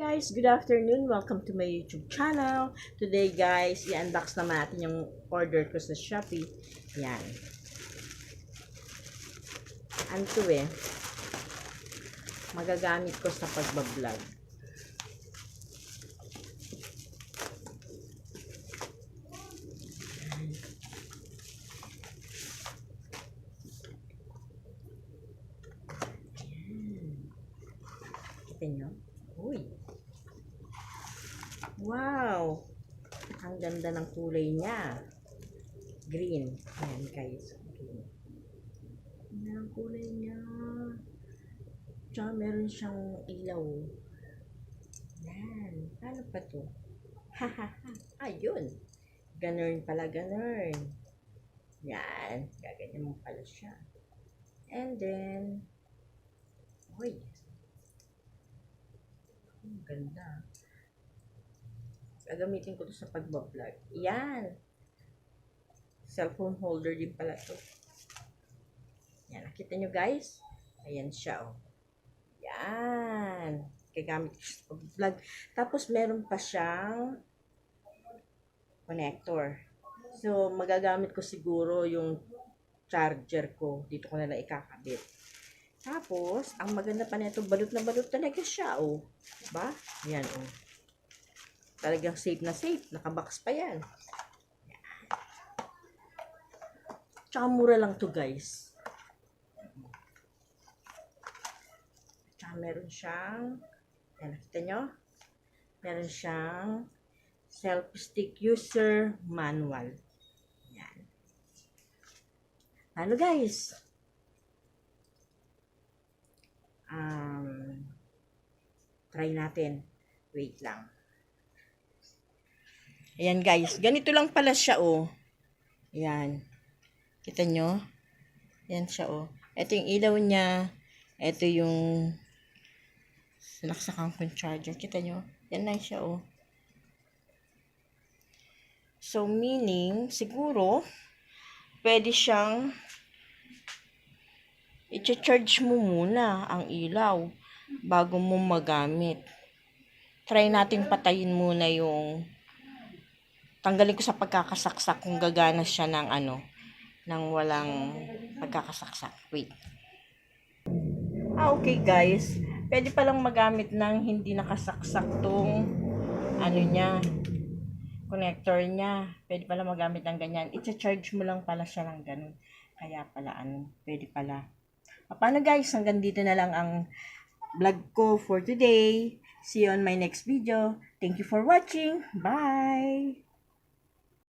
Guys, good afternoon. Welcome to my YouTube channel. Today guys, i-unbox naman natin yung order ko sa Shopee. Yan. Ano to magagamit ko sa pagbablog. Kita nyo? Uy! Wow! Ang ganda ng kulay niya. Green. Ayan guys. Green. Ayan ang kulay niya. Tsaka meron siyang ilaw. Ayan. Paano pa to? Hahaha. Ayun. Ganun pala, ganun. Yan. Gaganyan mo pala siya. And then, uy. Ang ganda. Gagamitin ko to sa pagbablog. Yan. Cellphone holder din pala to. Yan. Nakita nyo guys? Ayan siya oh. Yan. Gagamit ko sa pagbablog. Tapos meron pa siyang connector. So, magagamit ko siguro yung charger ko. Dito ko na lang ikakabit. Tapos, ang maganda pa nito, balot na balot talaga siya oh. Diba? Yan oh. Talagang safe na safe. Nakabox pa yan. Tsaka mura lang to guys. Tsaka meron siyang, yan, nakita nyo? Meron siyang self-stick user manual. Yan. Ano guys? Try natin. Wait lang. Ayan guys, ganito lang pala siya oh. Ayan. Kita nyo? Ayan siya oh. Ito yung ilaw niya. Ito yung sinaksakan kong charger. Kita nyo? Yan na siya oh. So meaning, siguro, pwede siyang i-charge mo muna ang ilaw bago mo magamit. Try nating patayin muna yung tanggalin ko sa pagkakasaksak kung gagana siya ng ng walang pagkakasaksak. Wait. Okay guys. Pwede palang magamit ng hindi nakasaksak tong niya, connector niya. Pwede pala magamit ng ganyan. I-charge mo lang pala siya ng ganun. Kaya pala pwede pala. Paano guys? Hanggang dito na lang ang vlog ko for today. See you on my next video. Thank you for watching. Bye!